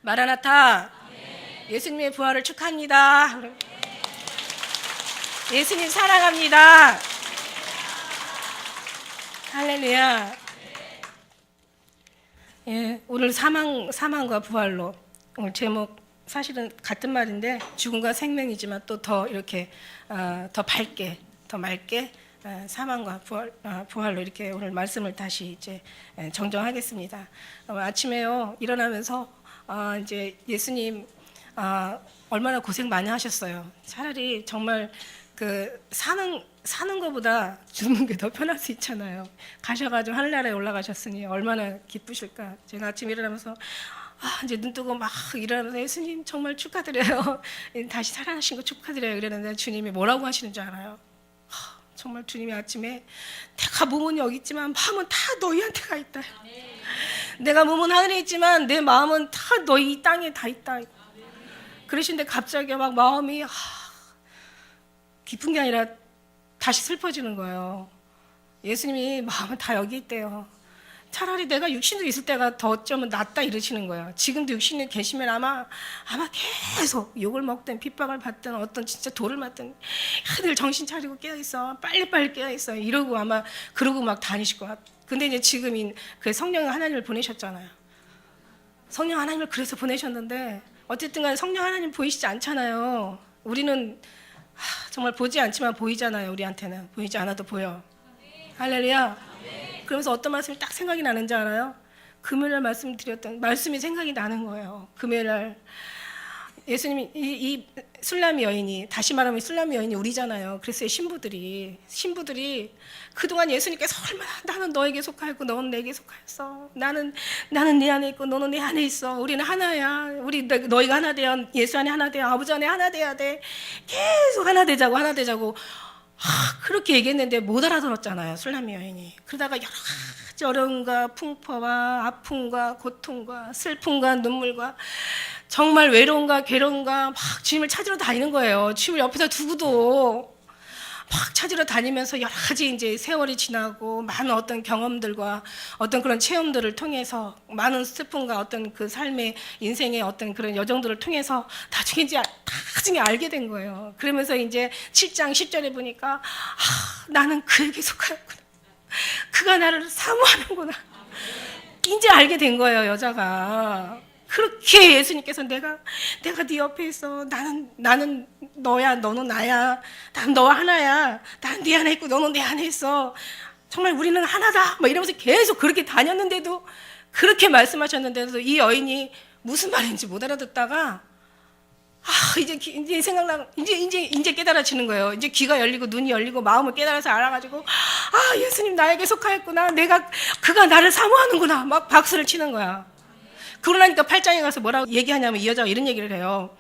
마라나타. 예수님의 부활을 축하합니다. 예수님 사랑합니다. 할렐루야. 예, 오늘 사망과 부활로 오늘 제목 사실은 같은 말인데 죽음과 생명이지만 또 더 이렇게 더 밝게 더 맑게 사망과 부활로 이렇게 오늘 말씀을 다시 이제 정정하겠습니다. 아침에요 일어나면서 이제 예수님 얼마나 고생 많이 하셨어요. 차라리 정말 그 사는 것보다 죽는 게 더 편할 수 있잖아요. 가셔가지고 하늘나라에 올라가셨으니 얼마나 기쁘실까. 제가 아침 일어나면서 이제 눈 뜨고 막 일어나면서 예수님 정말 축하드려요. 다시 살아나신 거 축하드려요. 이러는데 주님이 뭐라고 하시는 줄 알아요? 정말 주님이 아침에 내가 몸은 여기 있지만 마음은 다 너희한테 가 있다. 내가 몸은 하늘에 있지만 내 마음은 다 너희 이 땅에 다 있다. 그러신데 갑자기 막 마음이 기쁜 게 아니라 다시 슬퍼지는 거예요. 예수님이 마음은 다 여기 있대요. 차라리 내가 육신으로 있을 때가 더 어쩌면 낫다 이러시는 거예요. 지금도 육신에 계시면 아마 계속 욕을 먹든 핍박을 받든 어떤 진짜 돌을 맞든 늘 정신 차리고 깨어있어. 빨리빨리 깨어있어. 이러고 아마 그러고 막 다니실 것 같아요. 근데 이제 지금 그 성령 하나님을 보내셨잖아요. 성령 하나님을 그래서 보내셨는데 어쨌든 간에 성령 하나님 보이시지 않잖아요. 우리는 정말 보지 않지만 보이잖아요. 우리한테는 보이지 않아도 보여. 할렐루야. 그러면서 어떤 말씀이 딱 생각이 나는지 알아요? 금요일날 말씀드렸던 말씀이 생각이 나는 거예요. 금요일날 예수님이 이 술람이 여인이, 다시 말하면 술람이 여인이 우리잖아요. 그래서 신부들이 그동안 예수님께서 얼마나 나는 너에게 속하였고 너는 내게 속하였어. 나는 네 안에 있고 너는 내 안에 있어. 우리는 하나야. 너희가 하나 되어 예수 안에 하나 되어 아버지 안에 하나 돼야 돼. 계속 하나 되자고 그렇게 얘기했는데 못 알아들었잖아요. 술람이 여인이. 그러다가 여러 가지 어려움과 풍파와 아픔과 고통과 슬픔과 눈물과 정말 외로움과 괴로움과 막 주님을 찾으러 다니는 거예요. 주님을 옆에서 두고도 막 찾으러 다니면서 여러 가지 이제 세월이 지나고 많은 어떤 경험들과 어떤 그런 체험들을 통해서 많은 슬픔과 어떤 그 삶의 인생의 어떤 그런 여정들을 통해서 나중에 알게 된 거예요. 그러면서 이제 7장 10절에 보니까 나는 그에게 속하였구나. 그가 나를 사모하는구나. 이제 알게 된 거예요, 여자가. 그렇게 예수님께서 내가 네 옆에 있어. 나는 너야. 너는 나야. 난 너와 하나야. 난 네 안에 있고 너는 내 안에 있어. 정말 우리는 하나다. 막 이러면서 계속 그렇게 다녔는데도 그렇게 말씀하셨는데도 이 여인이 무슨 말인지 못 알아듣다가 이제 생각나 이제 깨달아지는 거예요. 이제 귀가 열리고 눈이 열리고 마음을 깨달아서 알아가지고 예수님 나에게 속하였구나. 그가 나를 사모하는구나. 막 박수를 치는 거야. 그러니까 8장에 가서 뭐라고 얘기하냐면 이 여자가 이런 얘기를 해요.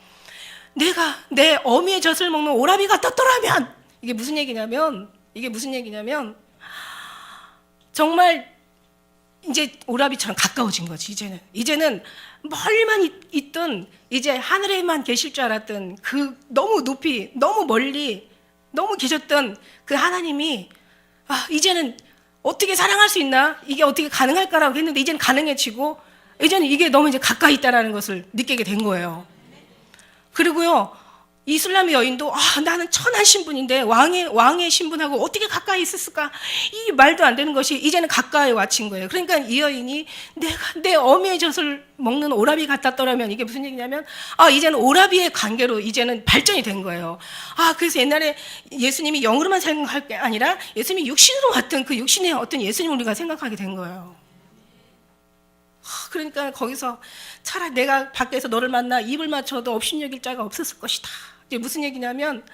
내가 내 어미의 젖을 먹는 오라비가 떴더라면 이게 무슨 얘기냐면 정말 이제 오라비처럼 가까워진 거지. 이제는 멀리만 있던 이제 하늘에만 계실 줄 알았던 그 너무 높이 너무 멀리 너무 계셨던 그 하나님이 이제는 어떻게 사랑할 수 있나? 이게 어떻게 가능할까라고 했는데 이제는 가능해지고 이제는 이게 너무 이제 가까이 있다라는 것을 느끼게 된 거예요. 그리고요, 이 술람의 여인도 나는 천한 신분인데 왕의 신분하고 어떻게 가까이 있었을까? 이 말도 안 되는 것이 이제는 가까이 와친 거예요. 그러니까 이 여인이 내가 내 어미의 젖을 먹는 오라비 같았더라면 이게 무슨 얘기냐면 이제는 오라비의 관계로 이제는 발전이 된 거예요. 그래서 옛날에 예수님이 영으로만 생각할 게 아니라 예수님이 육신으로 왔던 그 육신의 어떤 예수님을 우리가 생각하게 된 거예요. 그러니까 거기서 차라리 내가 밖에서 너를 만나 입을 맞춰도 업신여길 자가 없었을 것이다. 이게 무슨 얘기냐면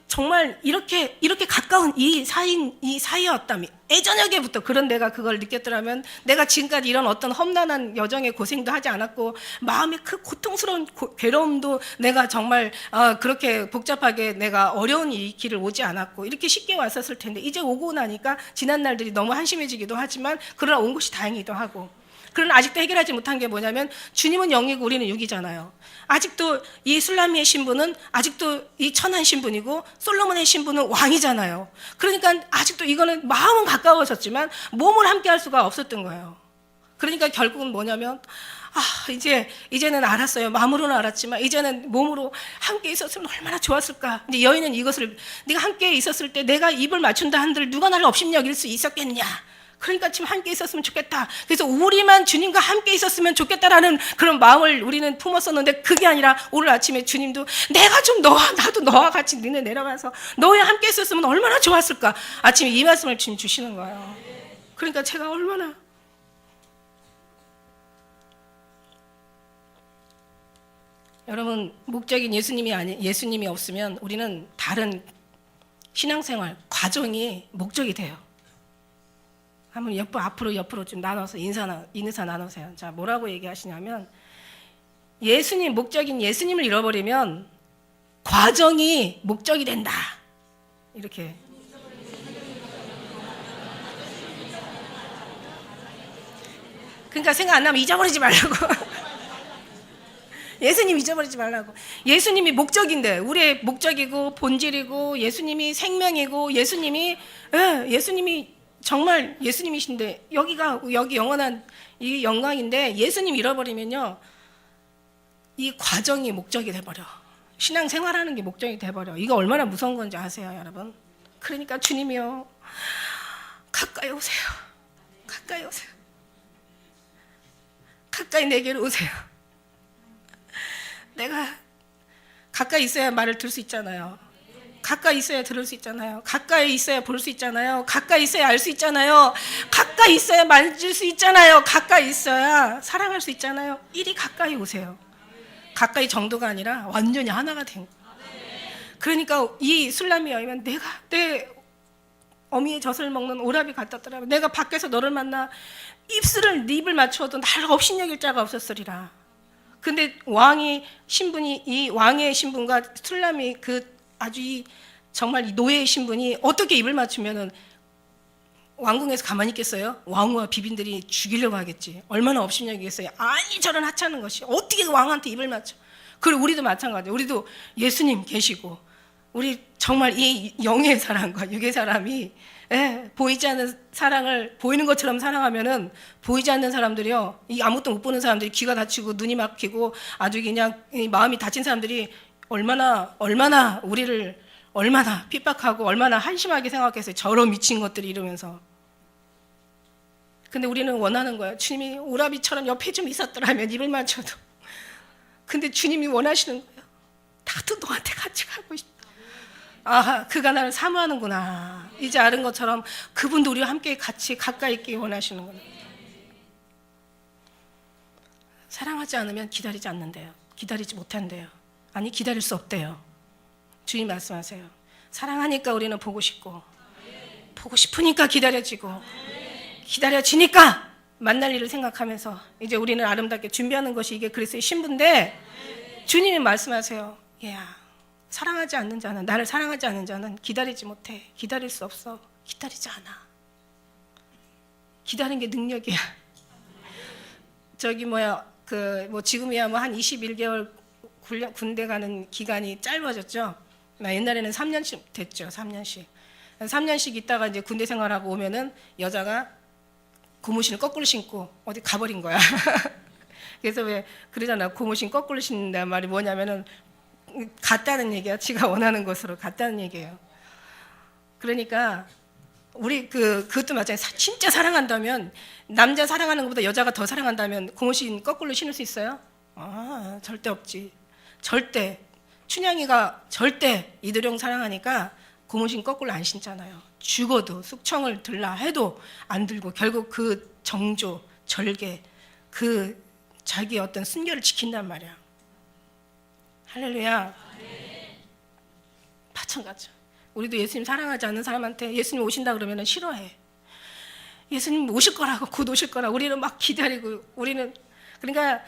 정말 이렇게 가까운 이 사이였다면 예전에부터 그런 내가 그걸 느꼈더라면 내가 지금까지 이런 어떤 험난한 여정의 고생도 하지 않았고 마음의 그 고통스러운 괴로움도 내가 정말 그렇게 복잡하게 내가 어려운 이 길을 오지 않았고 이렇게 쉽게 왔었을 텐데 이제 오고 나니까 지난 날들이 너무 한심해지기도 하지만 그러나 온 것이 다행이기도 하고 그러나 아직도 해결하지 못한 게 뭐냐면 주님은 영이고 우리는 육이잖아요. 아직도 이 술라미의 신분은 아직도 이 천한 신분이고 솔로몬의 신분은 왕이잖아요. 그러니까 아직도 이거는 마음은 가까워졌지만 몸을 함께 할 수가 없었던 거예요. 그러니까 결국은 뭐냐면 이제는 알았어요. 마음으로는 알았지만 이제는 몸으로 함께 있었으면 얼마나 좋았을까. 근데 여인은 이것을, 네가 함께 있었을 때 내가 입을 맞춘다 한들 누가 나를 업신 여길 수 있었겠냐. 그러니까 지금 함께 있었으면 좋겠다. 그래서 우리만 주님과 함께 있었으면 좋겠다라는 그런 마음을 우리는 품었었는데, 그게 아니라 오늘 아침에 주님도 내가 좀 나도 너와 같이 너네 내려가서 너와 함께 있었으면 얼마나 좋았을까. 아침에 이 말씀을 주님 주시는 거예요. 그러니까 제가 얼마나, 여러분, 목적인 예수님이 없으면 우리는 다른 신앙생활 과정이 목적이 돼요. 한번 옆으로 좀 나눠서 인사 나누세요. 자, 뭐라고 얘기하시냐면, 목적인 예수님을 잃어버리면 과정이 목적이 된다. 이렇게. 그러니까 생각 안 나면 잊어버리지 말라고. 예수님 잊어버리지 말라고. 예수님이 목적인데, 우리의 목적이고 본질이고 예수님이 생명이고 예수님이 정말 예수님이신데, 여기 영원한 이 영광인데 예수님 잃어버리면요, 이 과정이 목적이 돼버려. 신앙생활하는 게 목적이 돼버려. 이거 얼마나 무서운 건지 아세요, 여러분? 그러니까 주님이요, 가까이 오세요. 가까이 오세요. 가까이 내게로 오세요. 내가 가까이 있어야 말을 들을 수 있잖아요. 가까이 있어야 들을 수 있잖아요. 가까이 있어야 볼 수 있잖아요. 가까이 있어야 알 수 있잖아요. 가까이 있어야 만질 수 있잖아요. 가까이 있어야 사랑할 수 있잖아요. 이리 가까이 오세요. 가까이 정도가 아니라 완전히 하나가 된 거예요. 그러니까 이 술람이 여인은 내가 내 어미의 젖을 먹는 오라비 같았더라. 내가 밖에서 너를 만나 입을 맞추어도 나를 업신여길 자가 없었으리라. 근데 이 왕의 신분과 술람이 아주 정말 이 노예의 신분이 어떻게 입을 맞추면은 왕궁에서 가만히 있겠어요? 왕후와 비빈들이 죽이려고 하겠지. 얼마나 업신여기겠어요? 아니 저런 하찮은 것이 어떻게 왕한테 입을 맞춰. 그리고 우리도 마찬가지예요. 우리도 예수님 계시고 우리 정말 이 영의 사랑과 육의 사람이 보이지 않는 사랑을 보이는 것처럼 사랑하면은, 보이지 않는 사람들이요, 이 아무것도 못 보는 사람들이 귀가 다치고 눈이 막히고 아주 그냥 마음이 다친 사람들이 얼마나 우리를 얼마나 핍박하고 얼마나 한심하게 생각했어요. 저런 미친 것들이 이러면서. 근데 우리는 원하는 거예요. 주님이 오라비처럼 옆에 좀 있었더라면 입을 맞춰도. 근데 주님이 원하시는 거예요. 나도 너한테 같이 가고 싶다. 그가 나를 사모하는구나. 이제 아는 것처럼 그분도 우리와 함께 같이 가까이 있기 원하시는구나. 사랑하지 않으면 기다리지 않는데요. 기다리지 못한대요. 아니, 기다릴 수 없대요. 주님 말씀하세요. 사랑하니까 우리는 보고 싶고, 보고 싶으니까 기다려지고, 기다려지니까 만날 일을 생각하면서 이제 우리는 아름답게 준비하는 것이 이게 그리스도의 신부인데, 주님이 말씀하세요. 얘야, 사랑하지 않는 자는, 나를 사랑하지 않는 자는 기다리지 못해. 기다릴 수 없어. 기다리지 않아. 기다리는 게 능력이야. 지금이야 한 21개월 군대 가는 기간이 짧아졌죠. 옛날에는 3년씩 됐죠. 3년씩 있다가 이제 군대 생활하고 오면은 여자가 고무신을 거꾸로 신고 어디 가버린 거야. 그래서 왜 그러잖아. 고무신 거꾸로 신는다는 말이 뭐냐면은 갔다는 얘기야. 지가 원하는 곳으로 갔다는 얘기예요. 그러니까 우리 그것도 마찬가지. 진짜 사랑한다면, 남자 사랑하는 것보다 여자가 더 사랑한다면 고무신 거꾸로 신을 수 있어요? 절대 없지. 절대. 춘향이가 절대 이도령 사랑하니까 고무신 거꾸로 안 신잖아요. 죽어도 숙청을 들라 해도 안 들고 결국 그 정조, 절개, 그 자기의 어떤 순결을 지킨단 말이야. 할렐루야. 마찬가지죠. 우리도 예수님 사랑하지 않는 사람한테 예수님 오신다 그러면 싫어해. 예수님 오실 거라고, 곧 오실 거라고 우리는 막 기다리고, 그러니까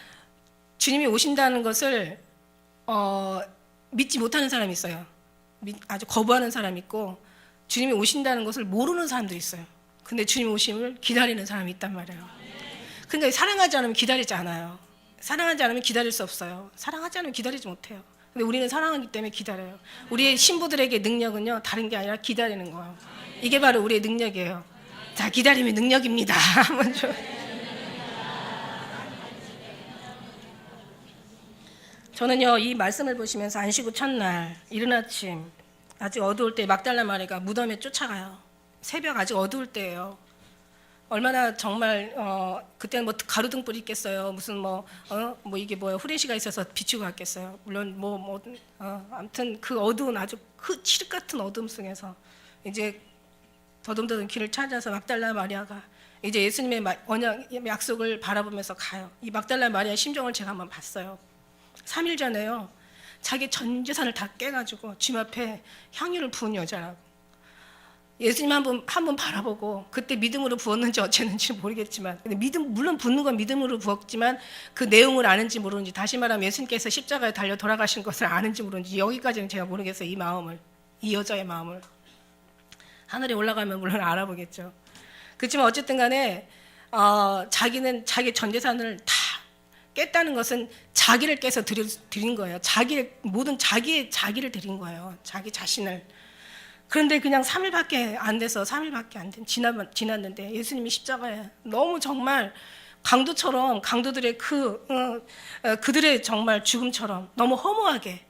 주님이 오신다는 것을 믿지 못하는 사람이 있어요. 아주 거부하는 사람이 있고, 주님이 오신다는 것을 모르는 사람들이 있어요. 근데 주님 오심을 기다리는 사람이 있단 말이에요. 그러니까 사랑하지 않으면 기다리지 않아요. 사랑하지 않으면 기다릴 수 없어요. 사랑하지 않으면 기다리지 못해요. 근데 우리는 사랑하기 때문에 기다려요. 우리의 신부들에게 능력은요, 다른 게 아니라 기다리는 거예요. 이게 바로 우리의 능력이에요. 자, 기다림이 능력입니다. 먼저. 저는요, 이 말씀을 보시면서 안식구 첫날 이른 아침 아직 어두울 때 막달라 마리가 무덤에 쫓아가요. 새벽 아직 어두울 때예요. 얼마나 정말 그때는 뭐 가로등불이 있겠어요. 무슨 뭐 이게 뭐야 후레쉬가 있어서 비추고 갔겠어요. 물론 아무튼 그 어두운 아주 그 칠흑 같은 어둠 속에서 이제 더듬더듬 길을 찾아서 막달라 마리아가 이제 예수님의 언약 약속을 바라보면서 가요. 이 막달라 마리아의 심정을 제가 한번 봤어요. 3일 전에요. 자기 전 재산을 다 깨가지고 주님 앞에 향유를 부은 여자라고. 예수님 한 번 바라보고 그때 믿음으로 부었는지 어쨌는지 모르겠지만, 근데 물론 붓는 건 믿음으로 부었지만 그 내용을 아는지 모르는지, 다시 말하면 예수님께서 십자가에 달려 돌아가신 것을 아는지 모르는지 여기까지는 제가 모르겠어요. 이 마음을, 이 여자의 마음을. 하늘에 올라가면 물론 알아보겠죠. 그렇지만 어쨌든 간에 자기는 자기 전 재산을 다 깼다는 것은 자기를 깨서 드린 거예요. 모든 자기를 드린 거예요. 자기 자신을. 그런데 그냥 3일밖에 안 돼서 3일밖에 안 지났는데 예수님이 십자가에 너무 정말 강도들의 그들의 정말 죽음처럼 너무 허무하게,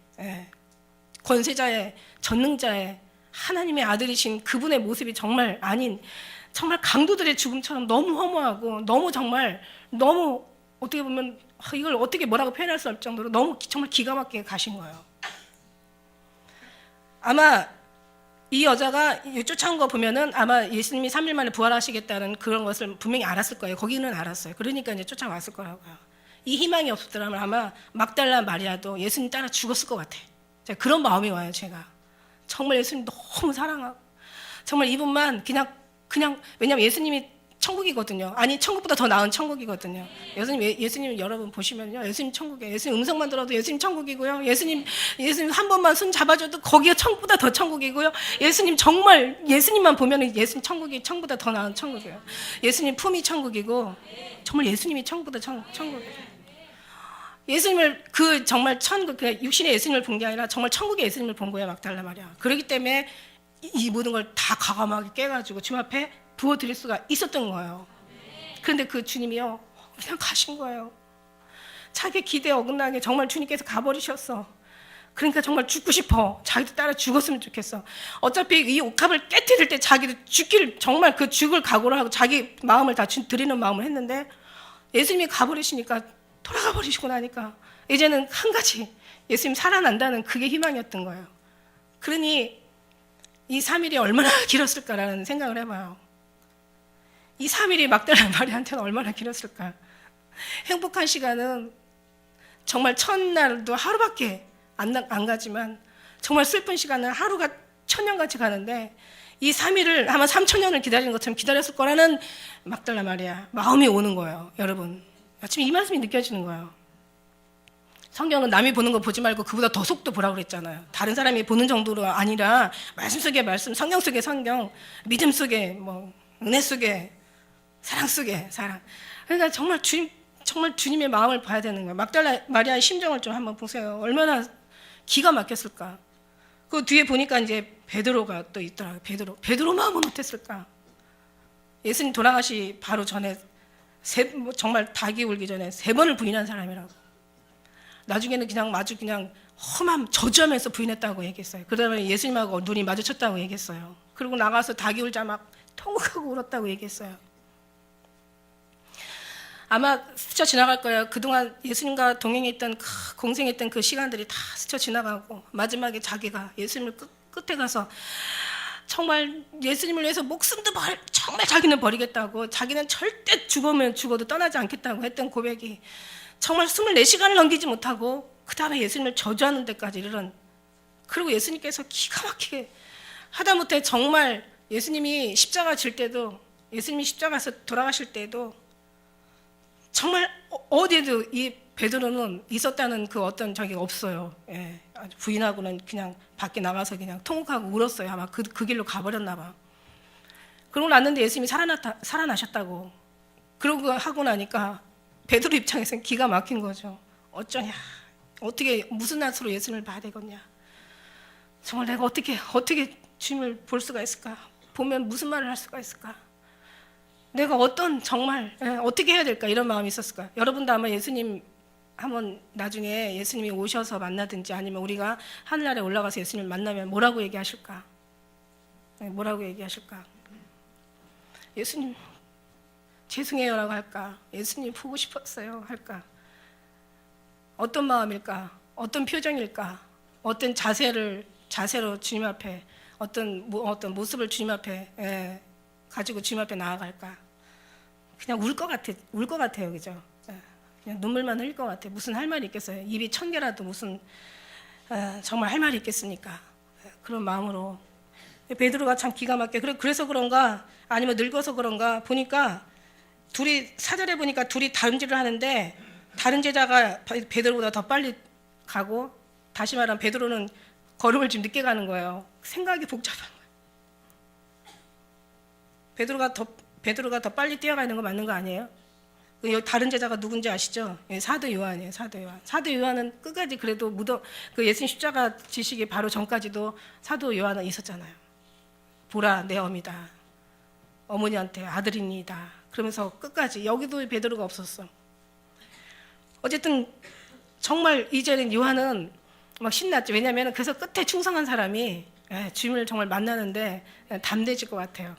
권세자의 전능자의 하나님의 아들이신 그분의 모습이 정말 아닌 정말 강도들의 죽음처럼 너무 허무하고 너무 어떻게 보면 이걸 어떻게 뭐라고 표현할 수 없을 정도로 너무 정말 기가 막히게 가신 거예요. 아마 이 여자가 쫓아온 거 보면은 아마 예수님이 3일 만에 부활하시겠다는 그런 것을 분명히 알았을 거예요. 거기는 알았어요. 그러니까 이제 쫓아왔을 거라고요. 이 희망이 없었더라면 아마 막달라 마리아도 예수님 따라 죽었을 것 같아. 그런 마음이 와요, 제가. 정말 예수님 너무 사랑하고 정말 이분만 그냥 왜냐면 예수님이 천국이거든요. 아니 천국보다 더 나은 천국이거든요. 예수님 여러분 보시면요, 예수님 천국이에요. 예수님 음성만 들어도 예수님 천국이고요. 예수님 한 번만 손 잡아줘도 거기가 천국보다 더 천국이고요. 예수님 정말 예수님만 보면은 예수님 천국이 천국보다 더 나은 천국이에요. 예수님 품이 천국이고 정말 예수님이 천국보다 천국이에요. 예수님을 정말 육신의 예수님을 본 게 아니라 정말 천국의 예수님을 본 거예요, 막달라 마리아. 그렇기 때문에 이 모든 걸 다 과감하게 깨가지고 주님 앞에 부어드릴 수가 있었던 거예요. 그런데 그 주님이요, 그냥 가신 거예요. 자기 기대에 어긋나게 정말 주님께서 가버리셨어. 그러니까 정말 죽고 싶어. 자기도 따라 죽었으면 좋겠어. 어차피 이 옥합을 깨뜨릴 때 자기도 정말 그 죽을 각오를 하고 자기 마음을 다 드리는 마음을 했는데 예수님이 가버리시니까, 돌아가 버리시고 나니까 이제는 한 가지, 예수님 살아난다는 그게 희망이었던 거예요. 그러니 이 3일이 얼마나 길었을까라는 생각을 해봐요. 이 3일이 막달라 마리아한테는 얼마나 길었을까. 행복한 시간은 정말 첫날도 하루밖에 안 가지만 정말 슬픈 시간은 하루가 천년같이 가는데 이 3일을 아마 3,000년을 기다리는 것처럼 기다렸을 거라는 막달라 마리아 마음이 오는 거예요. 여러분, 아침에 이 말씀이 느껴지는 거예요. 성경은 남이 보는 거 보지 말고 그보다 더 속도 보라고 그랬잖아요. 다른 사람이 보는 정도로 아니라 말씀 속의 말씀, 성경 속의 성경, 믿음 속의 은혜 속의 사랑 속의 사랑. 그러니까 정말 주님의 마음을 봐야 되는 거예요. 막달라 마리아의 심정을 좀 한번 보세요. 얼마나 기가 막혔을까. 그 뒤에 보니까 이제 베드로가 또 있더라고요. 베드로 마음은 어땠을까. 예수님 돌아가시 바로 전에 정말 닭이 울기 전에 3번을 부인한 사람이라고. 나중에는 그냥 험함 저주하면서 부인했다고 얘기했어요. 그러다 예수님하고 눈이 마주쳤다고 얘기했어요. 그리고 나가서 닭이 울자 막 통곡하고 울었다고 얘기했어요. 아마 스쳐 지나갈 거예요. 그동안 예수님과 동행했던 공생했던 그 시간들이 다 스쳐 지나가고 마지막에 자기가 예수님을 끝에 가서 정말 예수님을 위해서 목숨도 정말 자기는 버리겠다고, 자기는 절대 죽으면 죽어도 떠나지 않겠다고 했던 고백이 정말 24시간을 넘기지 못하고 그 다음에 예수님을 저주하는 데까지 이르는. 그리고 예수님께서 기가 막히게 하다못해 정말 예수님이 십자가 질 때도, 예수님이 십자가에서 돌아가실 때도 정말 어디에도 이 베드로는 있었다는 그 어떤 적이 없어요. 예, 부인하고는 그냥 밖에 나가서 그냥 통곡하고 울었어요. 아마 그 길로 가버렸나 봐. 그러고 났는데 예수님이 살아나셨다고. 그러고 하고 나니까 베드로 입장에서는 기가 막힌 거죠. 어쩌냐, 어떻게 무슨 낯으로 예수님을 봐야 되겠냐. 정말 내가 어떻게 주님을 볼 수가 있을까. 보면 무슨 말을 할 수가 있을까. 내가 정말 어떻게 해야 될까, 이런 마음이 있었을까. 여러분도 아마 예수님 한번 나중에 예수님이 오셔서 만나든지 아니면 우리가 하늘나라에 올라가서 예수님을 만나면 뭐라고 얘기하실까? 네, 뭐라고 얘기하실까? 예수님 죄송해요라고 할까? 예수님 보고 싶었어요 할까? 어떤 마음일까? 어떤 표정일까? 어떤 자세로 주님 앞에 어떤 모습을 주님 앞에 가지고 주님 앞에 나아갈까? 그냥 울 것 같아요, 그죠? 그냥 눈물만 흘릴 것 같아요. 무슨 할 말이 있겠어요? 입이 1000개라도 무슨 정말 할 말이 있겠습니까? 그런 마음으로 베드로가 참 기가 막혀. 그래서 그런가 아니면 늙어서 그런가 보니까 둘이 사절에 보니까 둘이 다름질을 하는데 다른 제자가 베드로보다 더 빨리 가고 다시 말하면 베드로는 걸음을 좀 늦게 가는 거예요. 생각이 복잡한 거예요. 베드로가 더 빨리 뛰어가는 거 맞는 거 아니에요? 여기 다른 제자가 누군지 아시죠? 사도 요한이에요. 사도 요한. 사도 요한은 끝까지 그래도 그 예수님 십자가 지시기 바로 전까지도 사도 요한은 있었잖아요. 보라 내 어미다. 어머니한테 아들입니다. 그러면서 끝까지 여기도 베드로가 없었어. 어쨌든 정말 이제는 요한은 막 신났죠. 왜냐하면 그래서 끝에 충성한 사람이 주님을 정말 만나는데 담대해질 것 같아요.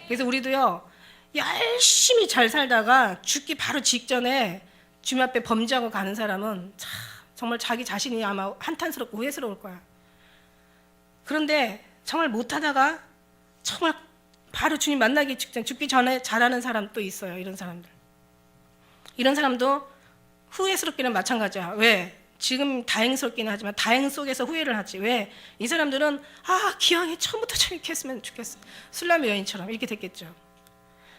그래서 우리도요 열심히 잘 살다가 죽기 바로 직전에 주님 앞에 범죄하고 가는 사람은 정말 자기 자신이 아마 한탄스럽고 후회스러울 거야. 그런데 정말 못하다가 정말 바로 주님 만나기 직전 죽기 전에 잘하는 사람 또 있어요. 이런 사람들. 이런 사람도 후회스럽기는 마찬가지야. 왜? 지금 다행스럽기는 하지만 다행 속에서 후회를 하지. 왜? 이 사람들은 기왕에 처음부터 저렇게 했으면 좋겠어. 술람의 여인처럼 이렇게 됐겠죠.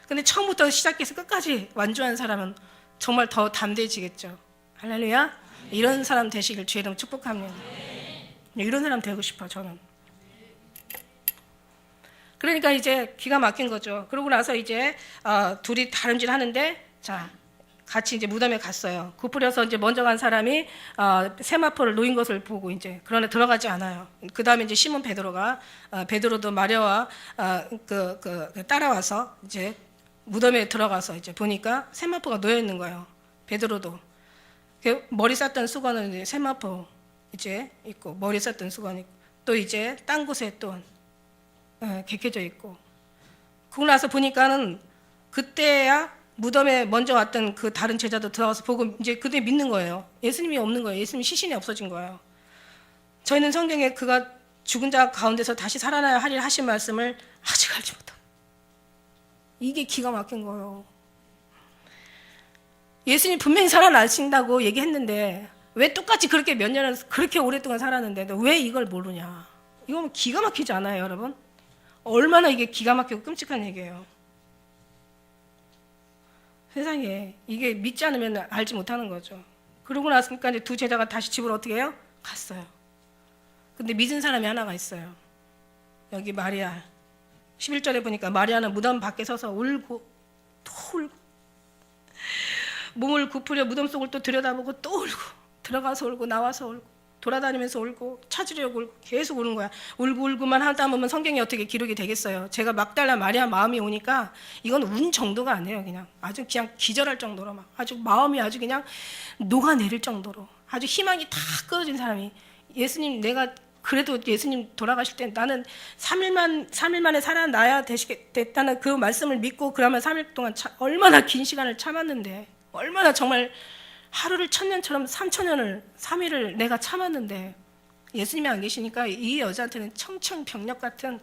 근데 처음부터 시작해서 끝까지 완주한 사람은 정말 더 담대해지겠죠. 할렐루야. 이런 사람 되시길 주의 이름 축복합니다. 이런 사람 되고 싶어 저는. 그러니까 이제 기가 막힌 거죠. 그러고 나서 이제 둘이 다름질 하는데 같이 이제 무덤에 갔어요. 굽으려서 이제 먼저 간 사람이 세마포를 놓인 것을 보고 이제 그러나 들어가지 않아요. 그 다음에 이제 시몬 베드로도 마리아와 따라와서 이제 무덤에 들어가서 이제 보니까 세마포가 놓여 있는 거예요. 베드로도 머리 쌌던 수건은 이제 세마포 이제 있고 머리 쌌던 수건 있고 또 이제 딴 곳에 또 개켜져 있고. 그러고 나서 보니까는 그때야 무덤에 먼저 왔던 그 다른 제자도 들어가서 보고 이제 그때 믿는 거예요. 예수님이 없는 거예요. 예수님 시신이 없어진 거예요. 저희는 성경에 그가 죽은 자 가운데서 다시 살아나야 하리라 하신 말씀을 아직 알지 못합니다. 이게 기가 막힌 거예요. 예수님 분명히 살아나신다고 얘기했는데 왜 똑같이 그렇게 몇 년을 그렇게 오랫동안 살았는데 왜 이걸 모르냐. 이건 기가 막히지 않아요, 여러분? 얼마나 이게 기가 막히고 끔찍한 얘기예요. 세상에 이게 믿지 않으면 알지 못하는 거죠. 그러고 나서니까 이제 두 제자가 다시 집으로 어떻게 해요? 갔어요. 근데 믿은 사람이 하나가 있어요. 여기 마리아 11절에 보니까 마리아는 무덤 밖에 서서 울고 또 울고 몸을 굽으려 무덤 속을 또 들여다보고 또 울고 들어가서 울고 나와서 울고 돌아다니면서 울고 찾으려고 울고 계속 우는 거야. 울고만 하다 보면 성경이 어떻게 기록이 되겠어요. 제가 막달라 마리아 마음이 오니까 이건 운 정도가 아니에요. 그냥 아주 그냥 기절할 정도로 막 아주 마음이 아주 그냥 녹아내릴 정도로 아주 희망이 다 끊어진 사람이 예수님 내가 그래도 예수님 돌아가실 때 나는 3일 만에 살아나야 됐다는 그 말씀을 믿고 그러면 3일 동안 얼마나 긴 시간을 참았는데 얼마나 정말 하루를 1000년처럼 3000년을 3일을 내가 참았는데 예수님이 안 계시니까 이 여자한테는 청천벽력 같은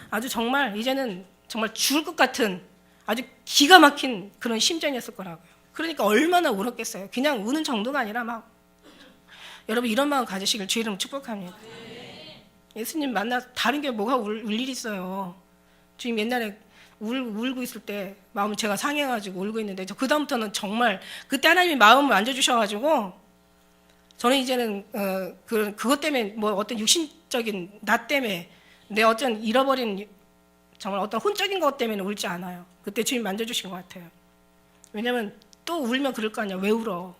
아주 정말 이제는 정말 죽을 것 같은 아주 기가 막힌 그런 심정이었을 거라고요. 그러니까 얼마나 울었겠어요. 그냥 우는 정도가 아니라 막 여러분 이런 마음 가지시길 주의 이름 축복합니다. 예수님 만나 다른 게 뭐가 울 일이 있어요. 주님 옛날에 울고 있을 때 마음을 제가 상해가지고 울고 있는데 그 다음부터는 정말 그때 하나님이 마음을 만져주셔가지고 저는 이제는 그것 때문에 뭐 어떤 육신적인 나 때문에 내 어떤 잃어버린 정말 어떤 혼적인 것 때문에 울지 않아요. 그때 주님 만져주신 것 같아요. 왜냐면 또 울면 그럴 거 아니야. 왜 울어?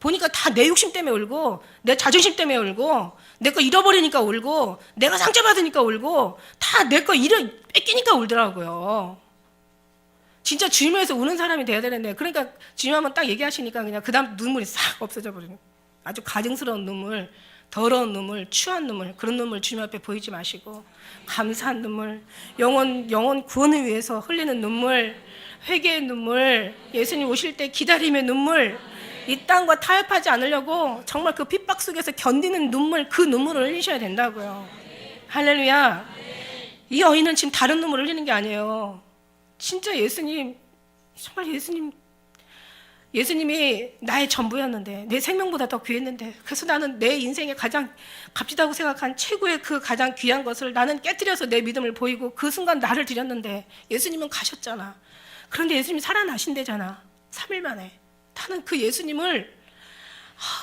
보니까 다 내 욕심 때문에 울고 내 자존심 때문에 울고 내 거 잃어버리니까 울고 내가 상처받으니까 울고 다 내 거 뺏기니까 울더라고요. 진짜 주님을 위해서 우는 사람이 돼야 되는데, 그러니까 주님 한번 딱 얘기하시니까 그냥 그 다음 눈물이 싹 없어져 버리는, 아주 가증스러운 눈물, 더러운 눈물, 추한 눈물, 그런 눈물 주님 앞에 보이지 마시고 감사한 눈물, 영혼 구원을 위해서 흘리는 눈물, 회개의 눈물, 예수님 오실 때 기다림의 눈물, 이 땅과 타협하지 않으려고 정말 그 핍박 속에서 견디는 눈물, 그 눈물을 흘리셔야 된다고요. 할렐루야. 이 여인은 지금 다른 눈물을 흘리는 게 아니에요. 진짜 예수님, 정말 예수님이 나의 전부였는데, 내 생명보다 더 귀했는데, 그래서 나는 내 인생에 가장 값지다고 생각한 최고의 그 가장 귀한 것을 나는 깨트려서 내 믿음을 보이고 그 순간 나를 드렸는데, 예수님은 가셨잖아. 그런데 예수님이 살아나신대잖아. 3일 만에. 나는 그 예수님을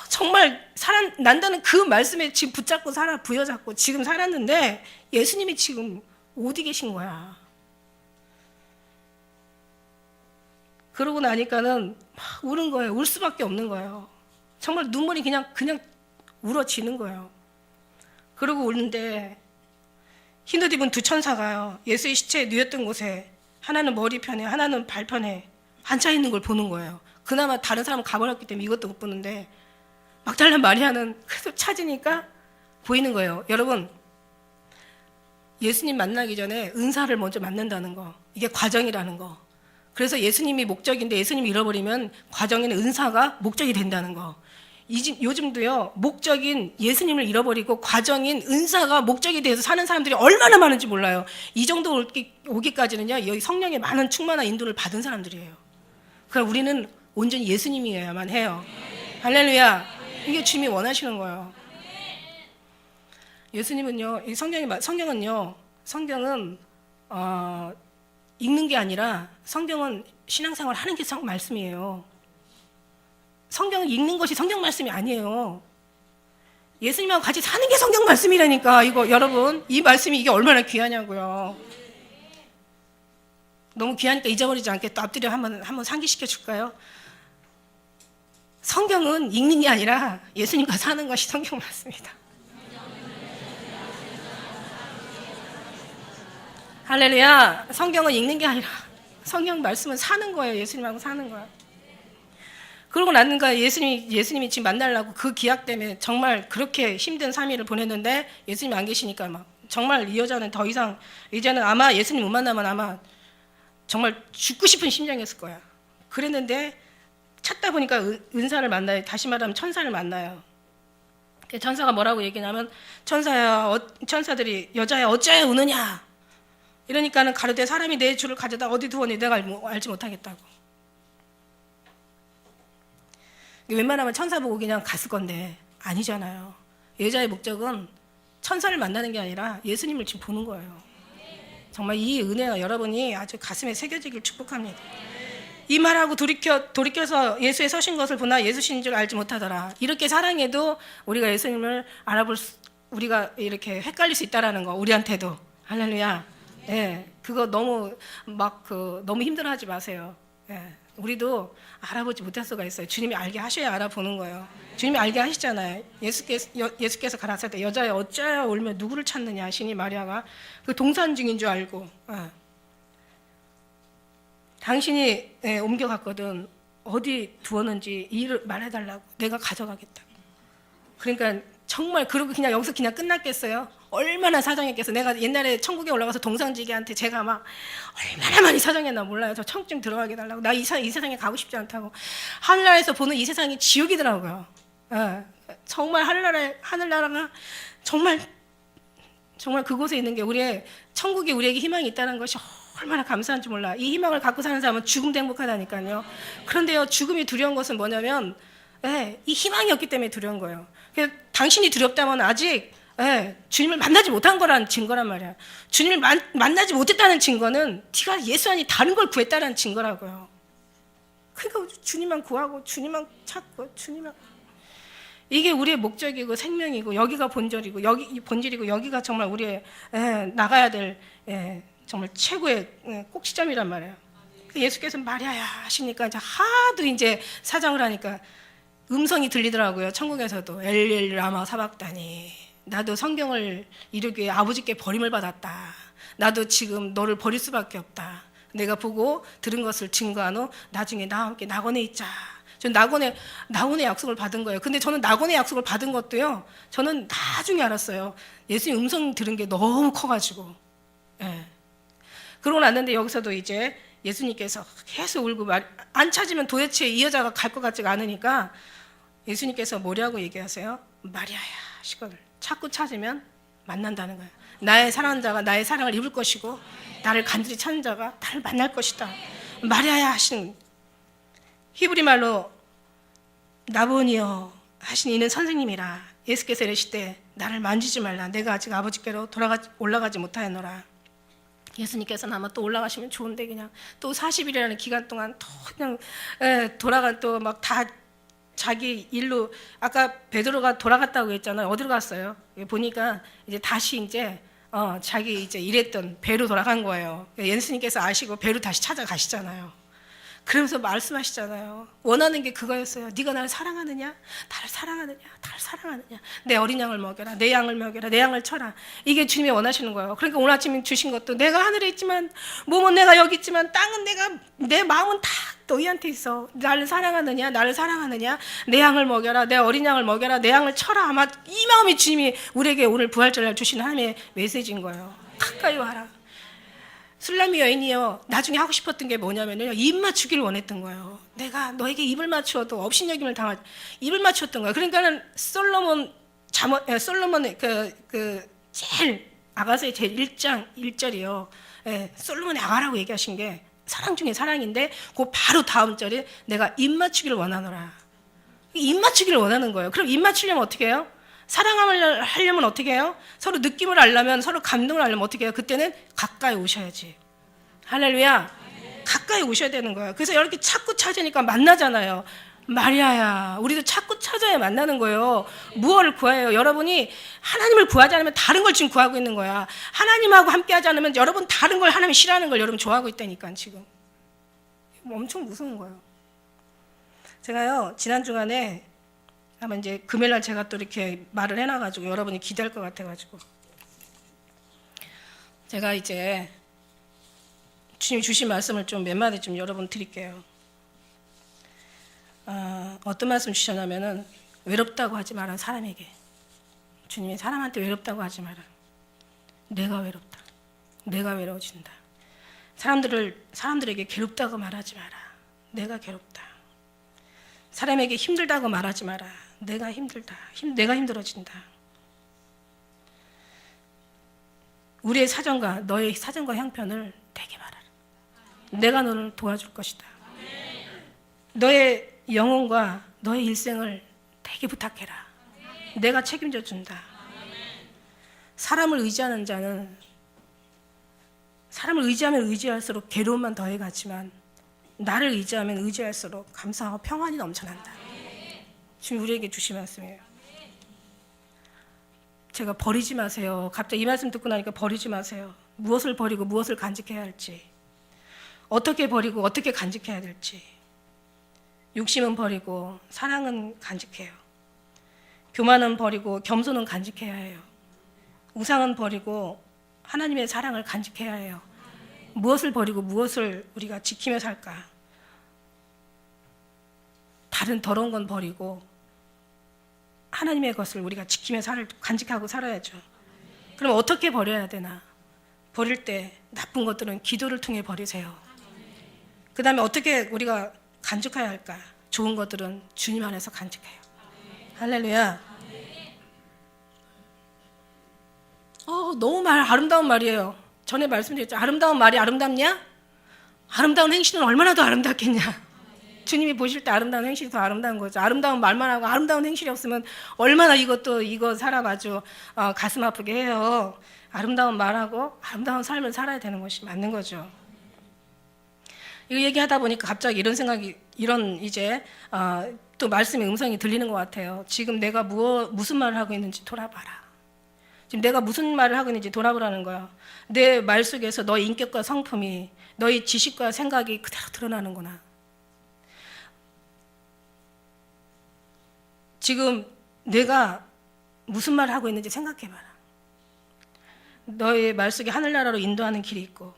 정말 살아난다는 그 말씀에 지금 붙잡고 부여잡고 지금 살았는데, 예수님이 지금 어디 계신 거야. 그러고 나니까는 막 우는 거예요. 울 수밖에 없는 거예요. 정말 눈물이 그냥 울어지는 거예요. 그러고 우는데 흰옷 입은 두 천사가요, 예수의 시체에 누웠던 곳에 하나는 머리편에 하나는 발편에 앉아있는 걸 보는 거예요. 그나마 다른 사람은 가버렸기 때문에 이것도 못 보는데 막달라 마리아는 계속 찾으니까 보이는 거예요. 여러분, 예수님 만나기 전에 은사를 먼저 만난다는 거, 이게 과정이라는 거. 그래서 예수님이 목적인데 예수님이 잃어버리면 과정에는 은사가 목적이 된다는 거. 요즘도요, 목적인 예수님을 잃어버리고 과정인 은사가 목적이 돼서 사는 사람들이 얼마나 많은지 몰라요. 이 정도 오기까지는요, 여기 성령의 많은 충만한 인도를 받은 사람들이에요. 그럼 우리는 온전히 예수님이어야만 해요. 할렐루야. 이게 주님이 원하시는 거예요. 예수님은요, 성경은 읽는 게 아니라 성경은 신앙생활 하는 게 말씀이에요. 성경을 읽는 것이 성경 말씀이 아니에요. 예수님하고 같이 사는 게 성경 말씀이라니까. 이거 여러분, 이 말씀이 이게 얼마나 귀하냐고요. 너무 귀하니까 잊어버리지 않게 또 앞뒤로 한번 상기시켜 줄까요? 성경은 읽는 게 아니라 예수님과 사는 것이 성경 말씀이다. 할렐루야. 성경은 읽는 게 아니라 성경 말씀은 사는 거예요. 예수님하고 사는 거예요. 그러고 나니까 예수님이 지금 만나려고 그 기약 때문에 정말 그렇게 힘든 3일을 보냈는데 예수님이 안 계시니까 막 정말 이 여자는 더 이상 이제는 아마 예수님 못 만나면 아마 정말 죽고 싶은 심정이었을 거야. 그랬는데 찾다 보니까 은사를 만나요. 다시 말하면 천사를 만나요. 천사가 뭐라고 얘기냐면, 천사들이 여자야 어찌하여 우느냐 이러니까는 가로되 사람이 내 주를 가져다 어디 두었니 내가 알지 못하겠다고. 웬만하면 천사 보고 그냥 갔을 건데 아니잖아요. 여자의 목적은 천사를 만나는 게 아니라 예수님을 지금 보는 거예요. 정말 이 은혜가 여러분이 아주 가슴에 새겨지길 축복합니다. 이 말하고 돌이켜서 예수의 서신 것을 보나 예수신 줄 알지 못하더라. 이렇게 사랑해도 우리가 예수님을 우리가 이렇게 헷갈릴 수 있다라는 거, 우리한테도. 할렐루야. 예, 그거 너무 힘들어하지 마세요. 예, 우리도 알아보지 못할 수가 있어요. 주님이 알게 하셔야 알아보는 거예요. 주님이 알게 하시잖아요. 예수께서 가라사대 여자여 어찌하여 울며 누구를 찾느냐 하시니 마리아가 그 동산 중인 줄 알고, 당신이 옮겨갔거든. 어디 두었는지 일을 말해달라고. 내가 가져가겠다. 그러니까 정말 그러고 그냥 여기서 그냥 끝났겠어요? 얼마나 사정했겠어. 내가 옛날에 천국에 올라가서 동상지기한테 제가 막 얼마나 많이 사정했나 몰라요. 저 천국 좀 들어가게 해달라고. 나 이 세상에 가고 싶지 않다고. 하늘나라에서 보는 이 세상이 지옥이더라고요. 정말 하늘나라가 정말 그곳에 있는 게 천국에 우리에게 희망이 있다는 것이 얼마나 감사한지 몰라. 이 희망을 갖고 사는 사람은 죽음도 행복하다니까요. 그런데요, 죽음이 두려운 것은 뭐냐면, 이 희망이 없기 때문에 두려운 거예요. 당신이 두렵다면 아직 주님을 만나지 못한 거라는 증거란 말이야. 주님을 만나지 못했다는 증거는 네가 예수 아니 다른 걸 구했다는 증거라고요. 그러니까 주님만 구하고 주님만 찾고 이게 우리의 목적이고 생명이고 여기가 본질이고 여기가 정말 우리의 나가야 될 정말 최고의 꼭 시점이란 말이에요. 예수께서 마리아야 하시니까 이제 하도 이제 사정을 하니까 음성이 들리더라고요. 천국에서도 엘리 라마 사박다니. 나도 성경을 이루기 위해 아버지께 버림을 받았다. 나도 지금 너를 버릴 수밖에 없다. 내가 보고 들은 것을 증거한 후 나중에 나와 함께 낙원에 있자. 전 낙원의 약속을 받은 거예요. 근데 저는 낙원의 약속을 받은 것도요, 저는 나중에 알았어요. 예수님 음성 들은 게 너무 커가지고. 예. 그러고 났는데 여기서도 이제 예수님께서 계속 울고 안 찾으면 도대체 이 여자가 갈 것 같지가 않으니까 예수님께서 뭐라고 얘기하세요? 마리아야 하시거든. 자꾸 찾으면 만난다는 거예요. 나의 사랑하는 자가 나의 사랑을 입을 것이고 나를 간절히 찾는 자가 나를 만날 것이다. 마리아야 하시는, 히브리 말로 나보니여 하신 이는 선생님이라. 예수께서 이르시되 나를 만지지 말라. 내가 아직 아버지께로 올라가지 못하였노라. 예수님께서는 아마 또 올라가시면 좋은데 그냥 또 40일이라는 기간 동안 또 그냥 돌아간 또 막 다 자기 일로, 아까 베드로가 돌아갔다고 했잖아요. 어디로 갔어요? 보니까 이제 다시 이제 자기 이제 일했던 배로 돌아간 거예요. 예수님께서 아시고 배로 다시 찾아가시잖아요. 그러면서 말씀하시잖아요. 원하는 게 그거였어요. 네가 나를 사랑하느냐? 나를 사랑하느냐? 나를 사랑하느냐? 내 어린 양을 먹여라. 내 양을 먹여라. 내 양을 쳐라. 이게 주님이 원하시는 거예요. 그러니까 오늘 아침에 주신 것도 내가 하늘에 있지만, 몸은 내가 여기 있지만, 땅은 내 마음은 다 너희한테 있어. 나를 사랑하느냐? 나를 사랑하느냐? 내 양을 먹여라. 내 어린 양을 먹여라. 내 양을 쳐라. 아마 이 마음이 주님이 우리에게 오늘 부활절날 주시는 하나님의 메시지인 거예요. 가까이 와라. 술람이 여인이요, 나중에 하고 싶었던 게 뭐냐면요, 입 맞추기를 원했던 거예요. 내가 너에게 입을 맞추어도 업신여김을 당하지, 입을 맞추었던 거예요. 그러니까는 솔로몬의 제일 아가서의 제일 1장 1절이요. 솔로몬의 아가라고 얘기하신 게 사랑 중에 사랑인데 그 바로 다음 절에 내가 입 맞추기를 원하노라. 입 맞추기를 원하는 거예요. 그럼 입 맞추려면 어떻게 해요? 사랑을 하려면 어떻게 해요? 서로 느낌을 알려면, 서로 감동을 알려면 어떻게 해요? 그때는 가까이 오셔야지. 할렐루야. 가까이 오셔야 되는 거예요. 그래서 이렇게 자꾸 찾으니까 만나잖아요. 마리아야, 우리도 자꾸 찾아야 만나는 거예요. 무엇을 구해요? 여러분이 하나님을 구하지 않으면 다른 걸 지금 구하고 있는 거야. 하나님하고 함께 하지 않으면 여러분 다른 걸, 하나님 싫어하는 걸 여러분 좋아하고 있다니까 지금. 엄청 무서운 거예요. 제가요, 지난 주간에 아마 이제 금요일날 제가 또 이렇게 말을 해놔가지고 여러분이 기대할 것 같아가지고 제가 이제 주님이 주신 말씀을 좀 몇 마디 좀 여러분 드릴게요. 어떤 말씀 주셨냐면은 외롭다고 하지 마라. 사람에게. 주님이 사람한테 외롭다고 하지 마라. 내가 외롭다. 내가 외로워진다. 사람들에게 괴롭다고 말하지 마라. 내가 괴롭다. 사람에게 힘들다고 말하지 마라. 내가 힘들다. 내가 힘들어진다. 우리의 사정과 너의 사정과 형편을 대게 말하라. 내가 너를 도와줄 것이다. 너의 영혼과 너의 일생을 대게 부탁해라. 내가 책임져 준다. 사람을 의지하는 자는 사람을 의지하면 의지할수록 괴로움만 더해가지만 나를 의지하면 의지할수록 감사하고 평안이 넘쳐난다. 지금 우리에게 주신 말씀이에요. 제가 버리지 마세요. 갑자기 이 말씀 듣고 나니까 버리지 마세요. 무엇을 버리고 무엇을 간직해야 할지, 어떻게 버리고 어떻게 간직해야 될지. 욕심은 버리고 사랑은 간직해요. 교만은 버리고 겸손은 간직해야 해요. 우상은 버리고 하나님의 사랑을 간직해야 해요. 무엇을 버리고 무엇을 우리가 지키며 살까? 다른 더러운 건 버리고 하나님의 것을 우리가 지키며 간직하고 살아야죠. 그럼 어떻게 버려야 되나? 버릴 때 나쁜 것들은 기도를 통해 버리세요. 그 다음에 어떻게 우리가 간직해야 할까? 좋은 것들은 주님 안에서 간직해요. 할렐루야. 너무 아름다운 말이에요. 전에 말씀드렸죠. 아름다운 말이 아름답냐? 아름다운 행실은 얼마나 더 아름답겠냐? 주님이 보실 때 아름다운 행실이 더 아름다운 거죠. 아름다운 말만 하고 아름다운 행실이 없으면 얼마나 이거 사람 아주 가슴 아프게 해요. 아름다운 말하고 아름다운 삶을 살아야 되는 것이 맞는 거죠. 이거 얘기하다 보니까 갑자기 이런 생각이, 또 말씀의 음성이 들리는 것 같아요. 지금 내가 무슨 말을 하고 있는지 돌아봐라. 지금 내가 무슨 말을 하고 있는지 돌아보라는 거야. 내 말 속에서 너의 인격과 성품이, 너의 지식과 생각이 그대로 드러나는구나. 지금 내가 무슨 말을 하고 있는지 생각해봐라. 너의 말 속에 하늘나라로 인도하는 길이 있고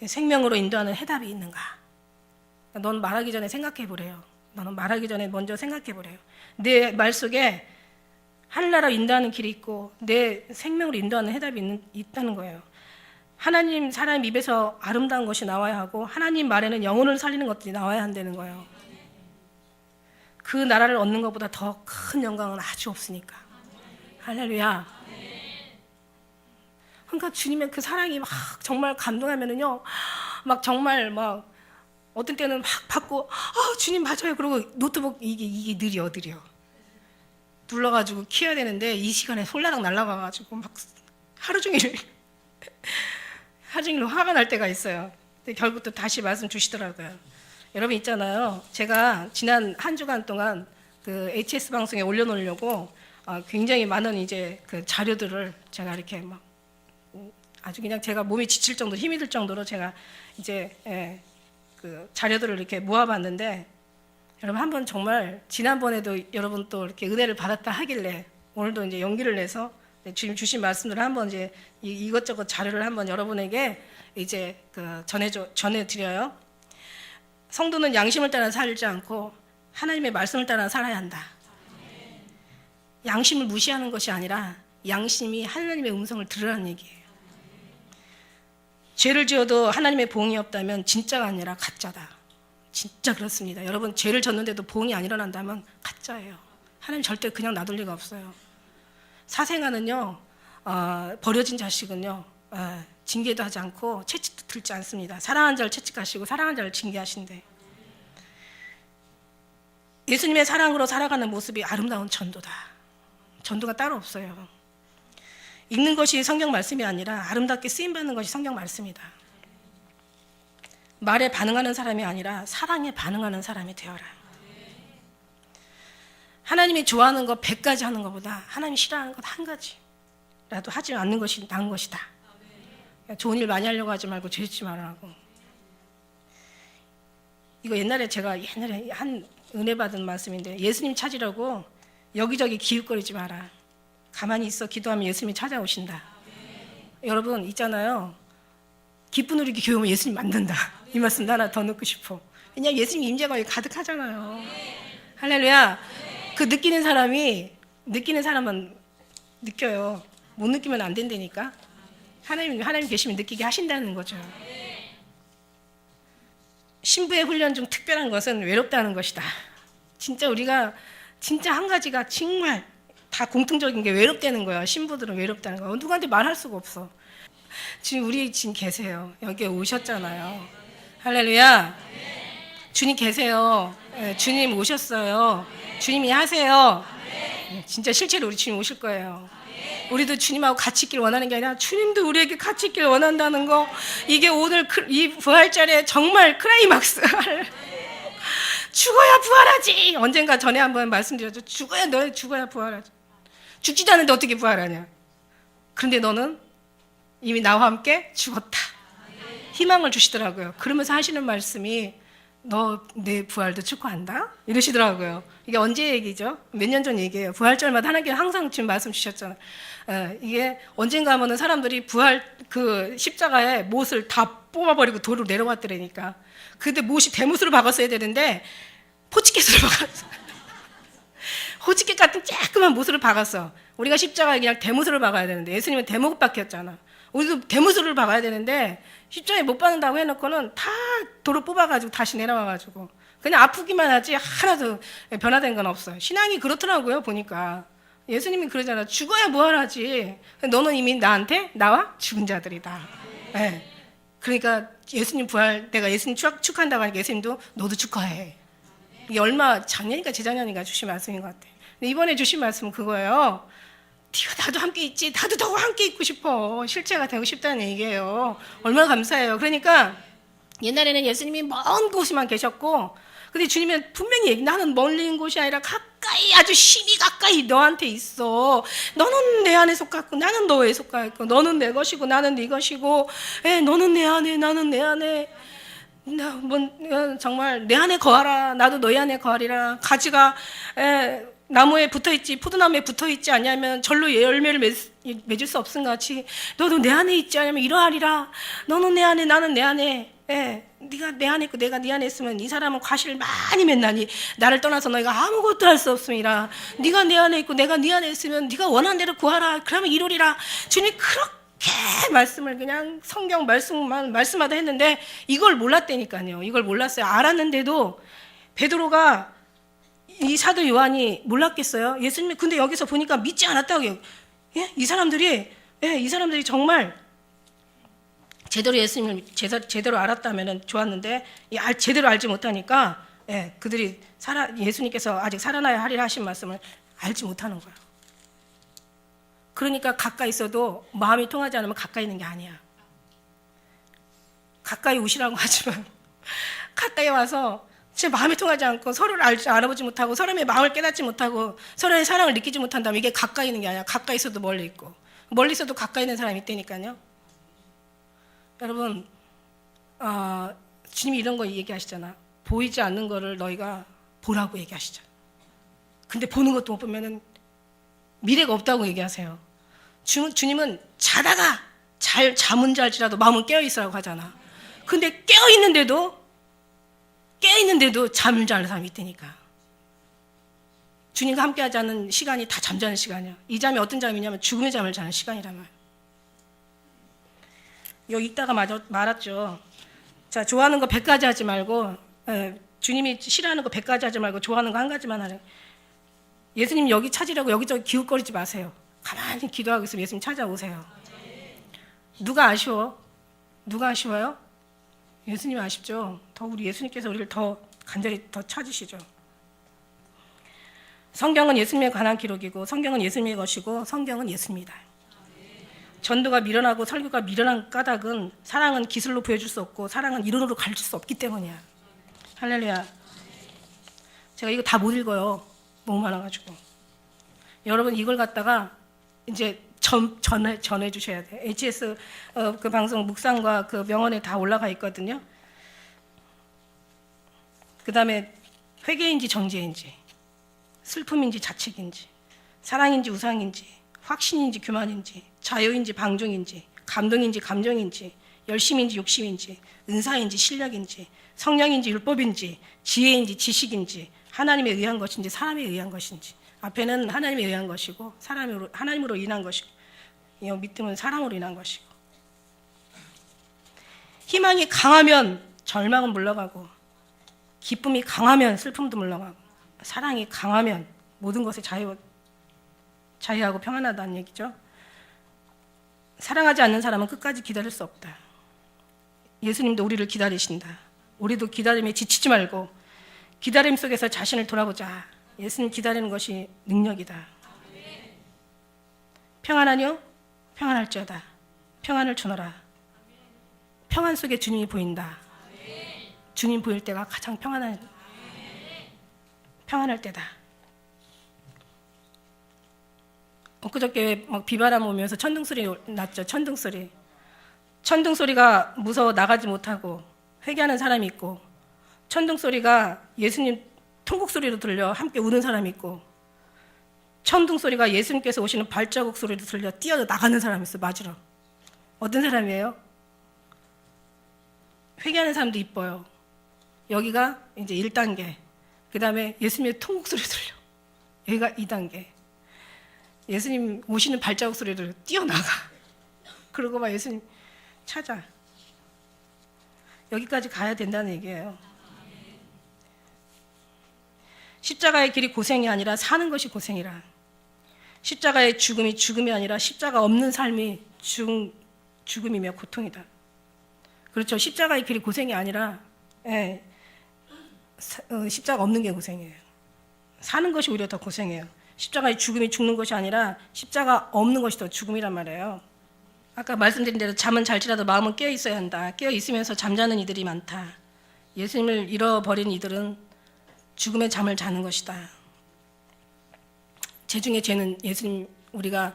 생명으로 인도하는 해답이 있는가? 넌 말하기 전에 생각해 보래요. 너는 말하기 전에 먼저 생각해 보래요. 내 말 속에 하늘나라 인도하는 길이 있고 내 생명으로 인도하는 해답이 있다는 거예요. 하나님 사람 입에서 아름다운 것이 나와야 하고 하나님 말에는 영혼을 살리는 것들이 나와야 한다는 거예요. 그 나라를 얻는 것보다 더 큰 영광은 아주 없으니까. 할렐루야. 그러니까 주님의 그 사랑이 막 정말 감동하면은요, 막 정말 막 어떤 때는 막 받고 주님 맞아요. 그러고 노트북 이게 느려 눌러가지고 키워야 되는데 이 시간에 솔라당 날라가가지고 막 하루 종일 화가 날 때가 있어요. 근데 결국 또 다시 말씀 주시더라고요. 여러분 있잖아요. 제가 지난 한 주간 동안 그 HS 방송에 올려놓으려고 굉장히 많은 이제 그 자료들을 제가 이렇게 막 아주 그냥 제가 몸이 지칠 정도 힘이 들 정도로 제가 이제 그 자료들을 이렇게 모아봤는데 여러분 한번 정말 지난번에도 여러분 또 이렇게 은혜를 받았다 하길래 오늘도 이제 용기를 내서 주님 주신 말씀들을 한번 이제 이것저것 자료를 한번 여러분에게 이제 그 전해드려요. 성도는 양심을 따라 살지 않고 하나님의 말씀을 따라 살아야 한다. 양심을 무시하는 것이 아니라 양심이 하나님의 음성을 들으라는 얘기예요. 죄를 지어도 하나님의 보응이 없다면 진짜가 아니라 가짜다. 진짜 그렇습니다. 여러분 죄를 졌는데도 보응이 안 일어난다면 가짜예요. 하나님 절대 그냥 놔둘 리가 없어요. 사생아는요, 버려진 자식은요, 징계도 하지 않고 채찍도 들지 않습니다. 사랑하는 자를 채찍하시고 사랑하는 자를 징계하신대. 예수님의 사랑으로 살아가는 모습이 아름다운 전도다. 전도가 따로 없어요. 읽는 것이 성경 말씀이 아니라 아름답게 쓰임받는 것이 성경 말씀이다. 말에 반응하는 사람이 아니라 사랑에 반응하는 사람이 되어라. 하나님이 좋아하는 것 100가지 하는 것보다 하나님이 싫어하는 것 한 가지라도 하지 않는 것이 나은 것이다. 좋은 일 많이 하려고 하지 말고 죄 짓지 말라고. 이거 제가 옛날에 한 은혜 받은 말씀인데 예수님 찾으려고 여기저기 기웃거리지 마라. 가만히 있어 기도하면 예수님이 찾아오신다. 여러분 있잖아요. 기쁜 우리 교회 오면 예수님 만든다. 이 말씀 하나 더 넣고 싶어. 왜냐하면 예수님 임재가 여기 가득하잖아요. 할렐루야. 그 느끼는 사람은 느껴요. 못 느끼면 안 된다니까. 하나님 계시면 느끼게 하신다는 거죠. 신부의 훈련 중 특별한 것은 외롭다는 것이다. 진짜 우리가 진짜 한 가지가 정말 다 공통적인 게 외롭다는 거야. 신부들은 외롭다는 거야. 누구한테 말할 수가 없어. 지금 우리 지금 계세요. 여기에 오셨잖아요. 할렐루야. 주님 계세요. 주님 오셨어요. 주님이 하세요. 진짜 실제로 우리 주님 오실 거예요. 우리도 주님하고 같이 있길 원하는 게 아니라 주님도 우리에게 같이 있길 원한다는 거. 이게 오늘 이 부활절에 정말 클라이막스. 죽어야 부활하지. 언젠가 전에 한번 말씀드렸죠. 너희 죽어야 부활하지. 죽지도 않는데 어떻게 부활하냐. 그런데 너는 이미 나와 함께 죽었다. 희망을 주시더라고요. 그러면서 하시는 말씀이 너 내 부활도 축하한다? 이러시더라고요. 이게 언제 얘기죠? 몇 년 전 얘기예요. 부활절마다 하나님께서 항상 지금 말씀 주셨잖아요. 이게 언젠가 하면은 사람들이 부활 그 십자가에 못을 다 뽑아버리고 도로 내려왔더라니까. 근데 못이 대못으로 박았어야 되는데 포치켓으로 박았어. 호치켓 같은 쬐끄만 못으로 박았어. 우리가 십자가에 그냥 대못으로 박아야 되는데 예수님은 대못 박혔잖아. 우리도 대못으로 박아야 되는데 십자가에 못 박는다고 해놓고는 다 도로 뽑아가지고 다시 내려와가지고 그냥 아프기만 하지 하나도 변화된 건 없어요. 신앙이 그렇더라고요. 보니까 예수님이 그러잖아. 죽어야 부활하지. 너는 이미 나와 죽은 자들이다. 네. 그러니까 예수님 부활, 내가 예수님 축하한다고 하니까 예수님도 너도 축하해. 이게 얼마 작년인가 재작년인가 주신 말씀인 것 같아. 근데 이번에 주신 말씀은 그거예요. 네가 나도 함께 있지. 나도 더 함께 있고 싶어. 실체가 되고 싶다는 얘기예요. 얼마나 감사해요. 그러니까 옛날에는 예수님이 먼 곳에만 계셨고, 근데 주님은 분명히 나는 멀리 있는 곳이 아니라 가까이, 아주 힘이 가까이 너한테 있어. 너는 내 안에 속하고 나는 너에 속하고, 너는 내 것이고 나는 네 것이고, 너는 내 안에 나는 내 안에. 정말 내 안에 거하라. 나도 너희 안에 거하리라. 가지가 나무에 붙어있지, 포도나무에 붙어있지 않냐면 절로 열매를 맺을 수 없음 같이 너도 내 안에 있지 않냐면 이러하리라. 너는 내 안에, 나는 내 안에. 네가 내 안에 있고 내가 네 안에 있으면 이 사람은 과실을 많이 맺나니 나를 떠나서 너희가 아무것도 할 수 없음이라. 네가 내 안에 있고 내가 네 안에 있으면 네가 원하는 대로 구하라. 그러면 이루리라. 주님이 그렇게 말씀을 그냥 성경 말씀마다 했는데 이걸 몰랐다니까요. 이걸 몰랐어요. 알았는데도 베드로가 이 사도 요한이 몰랐겠어요? 예수님이 근데 여기서 보니까 믿지 않았다고요. 예? 이 사람들이 정말 제대로 예수님을 제대로 알았다면 좋았는데 제대로 알지 못하니까 그들이 예수님께서 아직 살아나야 하리라 하신 말씀을 알지 못하는 거예요. 그러니까 가까이 있어도 마음이 통하지 않으면 가까이 있는 게 아니야. 가까이 오시라고 하지만 가까이 와서 제 마음이 통하지 않고 서로를 알아보지 못하고 서로의 마음을 깨닫지 못하고 서로의 사랑을 느끼지 못한다면 이게 가까이 있는 게 아니야. 가까이 있어도 멀리 있고 멀리 있어도 가까이 있는 사람이 있다니까요. 여러분 주님이 이런 거 얘기하시잖아. 보이지 않는 거를 너희가 보라고 얘기하시죠. 근데 보는 것도 못 보면은 미래가 없다고 얘기하세요. 주님은 자다가 잠은 잘지라도 마음은 깨어있으라고 하잖아. 근데 깨어있는데도 잠을 자는 사람이 있다니까. 주님과 함께하지 않는 시간이 다 잠자는 시간이야. 이 잠이 어떤 잠이냐면 죽음의 잠을 자는 시간이란 말이야. 여기 읽다가 말았죠. 자, 좋아하는 거 100가지 하지 말고 주님이 싫어하는 거 100가지 하지 말고 좋아하는 거 한 가지만 하래. 예수님 여기 찾으려고 여기저기 기웃거리지 마세요. 가만히 기도하고 있으면 예수님 찾아오세요. 누가 아쉬워? 누가 아쉬워요? 예수님 아쉽죠. 더 우리 예수님께서 우리를 더 간절히 더 찾으시죠. 성경은 예수님에 관한 기록이고 성경은 예수님의 것이고 성경은 예수입니다. 전도가 미련하고 설교가 미련한 까닭은 사랑은 기술로 보여줄 수 없고 사랑은 이론으로 가르칠 수 없기 때문이야. 할렐루야. 제가 이거 다 못 읽어요. 너무 많아가지고. 여러분 이걸 갖다가 이제 전해 주셔야 돼. HS 그 방송 묵상과 그 명언에 다 올라가 있거든요. 그 다음에 회개인지 정죄인지, 슬픔인지 자책인지, 사랑인지 우상인지, 확신인지 교만인지, 자유인지 방종인지, 감동인지 감정인지, 열심인지 욕심인지, 은사인지 실력인지, 성령인지 율법인지, 지혜인지 지식인지, 하나님에 의한 것인지 사람에 의한 것인지. 앞에는 하나님에 의한 것이고 하나님으로 인한 것이고 밑으로는 사람으로 인한 것이고. 희망이 강하면 절망은 물러가고 기쁨이 강하면 슬픔도 물러가고 사랑이 강하면 모든 것에 자유하고 평안하다는 얘기죠. 사랑하지 않는 사람은 끝까지 기다릴 수 없다. 예수님도 우리를 기다리신다. 우리도 기다림에 지치지 말고 기다림 속에서 자신을 돌아보자. 예수님 기다리는 것이 능력이다. 평안하뇨? 평안할지어다. 평안을 주너라. 평안 속에 주님이 보인다. 주님 보일 때가 가장 평안할 때다. 엊그저께 막 비바람 오면서 천둥소리 났죠. 천둥소리가 무서워 나가지 못하고 회개하는 사람이 있고, 천둥소리가 예수님 통곡소리로 들려 함께 우는 사람이 있고, 천둥소리가 예수님께서 오시는 발자국 소리로 들려 뛰어 나가는 사람이 있어. 맞으러. 어떤 사람이에요? 회개하는 사람도 이뻐요. 여기가 이제 1단계. 그 다음에 예수님의 통곡소리 들려. 여기가 2단계. 예수님 오시는 발자국 소리로 뛰어나가. 그러고 막 예수님 찾아. 여기까지 가야 된다는 얘기예요. 십자가의 길이 고생이 아니라 사는 것이 고생이라. 십자가의 죽음이 죽음이 아니라 십자가 없는 삶이 죽음이며 고통이다. 그렇죠. 십자가의 길이 고생이 아니라 십자가 없는 게 고생이에요. 사는 것이 오히려 더 고생이에요. 십자가의 죽음이 죽는 것이 아니라 십자가 없는 것이 더 죽음이란 말이에요. 아까 말씀드린 대로 잠은 잘지라도 마음은 깨어 있어야 한다. 깨어 있으면서 잠자는 이들이 많다. 예수님을 잃어버린 이들은 죽음의 잠을 자는 것이다. 죄 중에 죄는 예수님 우리가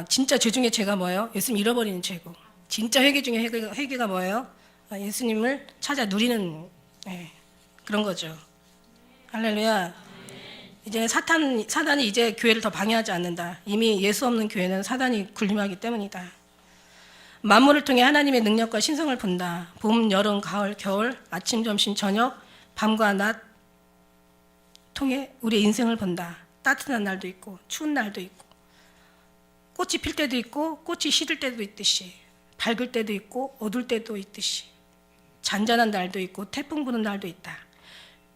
진짜 죄 중에 죄가 뭐예요? 예수님 잃어버리는 죄고, 진짜 회개 중에 회개가 뭐예요? 예수님을 찾아 누리는 그런 거죠. 할렐루야. 이제 사단이 이제 교회를 더 방해하지 않는다. 이미 예수 없는 교회는 사단이 군림하기 때문이다. 만물을 통해 하나님의 능력과 신성을 본다. 봄, 여름, 가을, 겨울, 아침, 점심, 저녁, 밤과 낮 통해 우리의 인생을 본다. 따뜻한 날도 있고 추운 날도 있고 꽃이 필 때도 있고 꽃이 시들 때도 있듯이 밝을 때도 있고 어두울 때도 있듯이 잔잔한 날도 있고 태풍 부는 날도 있다.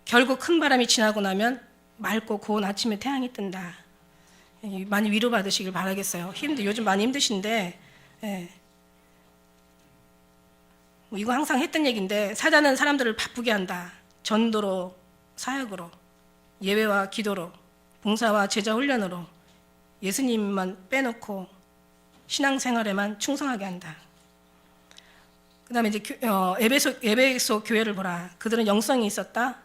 결국 큰 바람이 지나고 나면 맑고 고운 아침에 태양이 뜬다. 많이 위로받으시길 바라겠어요. 요즘 많이 힘드신데 이거 항상 했던 얘기인데 사단은 사람들을 바쁘게 한다. 전도로, 사역으로, 예배와 기도로, 봉사와 제자 훈련으로 예수님만 빼놓고 신앙생활에만 충성하게 한다. 그 다음에 이제 에베소 교회를 보라. 그들은 영성이 있었다.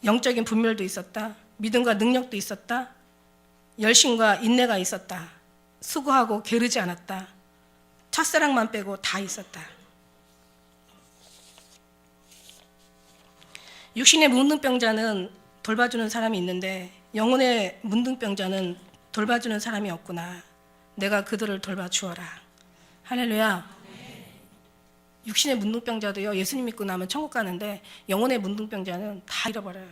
영적인 분별도 있었다. 믿음과 능력도 있었다. 열심과 인내가 있었다. 수고하고 게으르지 않았다. 첫사랑만 빼고 다 있었다. 육신의 문둥병자는 돌봐주는 사람이 있는데 영혼의 문둥병자는 돌봐주는 사람이 없구나. 내가 그들을 돌봐주어라. 할렐루야. 육신의 문둥병자도요, 예수님 믿고 나면 천국 가는데 영혼의 문둥병자는 다 잃어버려요.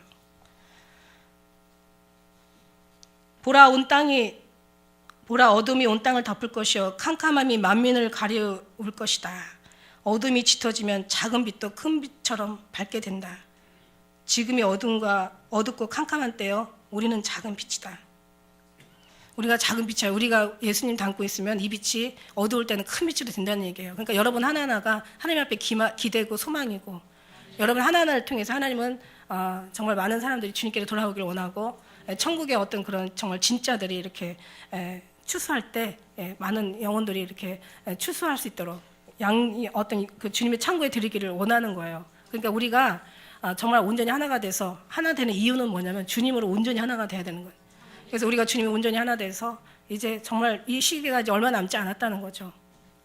보라 어둠이 온 땅을 덮을 것이요 캄캄함이 만민을 가려울 것이다. 어둠이 짙어지면 작은 빛도 큰 빛처럼 밝게 된다. 지금이 어둡고 캄캄한 때요, 우리는 작은 빛이다. 우리가 작은 빛이야. 우리가 예수님 닮고 있으면 이 빛이 어두울 때는 큰 빛으로 된다는 얘기예요. 그러니까 여러분 하나하나가 하나님 앞에 기대고 소망이고, 여러분 하나하나를 통해서 하나님은 정말 많은 사람들이 주님께로 돌아오길 원하고, 천국의 어떤 그런 정말 진짜들이 이렇게 추수할 때 많은 영혼들이 이렇게 추수할 수 있도록 어떤 그 주님의 창고에 드리기를 원하는 거예요. 그러니까 우리가 정말 온전히 하나가 돼서, 하나 되는 이유는 뭐냐면 주님으로 온전히 하나가 돼야 되는 거예요. 그래서 우리가 주님이 온전히 하나 돼서 이제 정말 이 시기가 이제 얼마 남지 않았다는 거죠.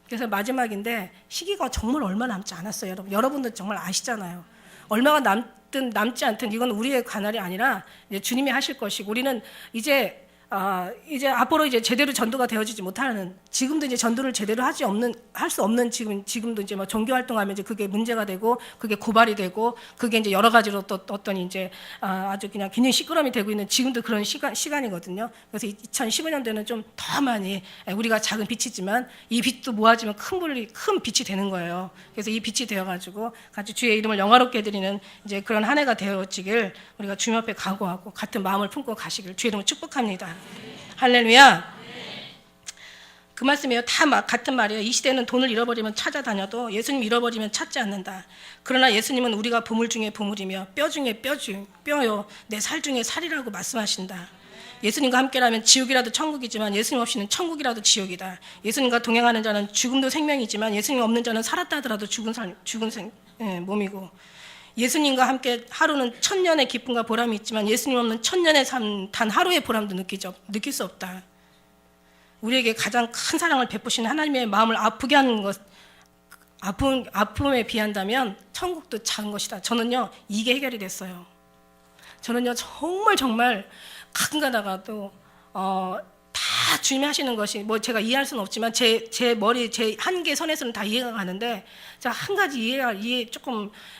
그래서 마지막인데 시기가 정말 얼마 남지 않았어요. 여러분들 정말 아시잖아요. 얼마가 남든 남지 않든 이건 우리의 관할이 아니라 이제 주님이 하실 것이고, 우리는 이제 앞으로 이제 제대로 전도가 되어지지 못하는, 지금도 이제 전도를 제대로 할 수 없는 지금도 이제 뭐 종교 활동하면 이제 그게 문제가 되고, 그게 고발이 되고, 그게 이제 여러 가지로 또 어떤 이제 아주 그냥 굉장히 시끄러움이 되고 있는 지금도 그런 시간이거든요. 그래서 2015년도에는 좀 더 많이 우리가 작은 빛이지만 이 빛도 모아지면 큰 빛이 되는 거예요. 그래서 이 빛이 되어가지고 같이 주의 이름을 영화롭게 드리는 이제 그런 한 해가 되어지길 우리가 주님 앞에 각오하고 같은 마음을 품고 가시길 주의 이름으로 축복합니다. 할렐루야. 그 말씀이에요. 다 같은 말이에요. 이 시대는 돈을 잃어버리면 찾아다녀도 예수님 잃어버리면 찾지 않는다. 그러나 예수님은 우리가 보물 중에 보물이며 뼈 중에 뼈요 내 살 중에 살이라고 말씀하신다. 예수님과 함께라면 지옥이라도 천국이지만 예수님 없이는 천국이라도 지옥이다. 예수님과 동행하는 자는 죽음도 생명이지만 예수님 없는 자는 살았다 하더라도 죽은 몸이고, 예수님과 함께 하루는 1000년의 기쁨과 보람이 있지만 예수님 없는 1000년의 삶 단 하루의 보람도 느낄 수 없다. 우리에게 가장 큰 사랑을 베푸신 하나님의 마음을 아프게 하는 것, 아픔에 비한다면 천국도 작은 것이다. 저는요 이게 해결이 됐어요. 저는요 정말 가끔 가다가도 다 주님이 하시는 것이 뭐 제가 이해할 수는 없지만 제 머리 제 한계 선에서는 다 이해가 가는데, 제가 한 가지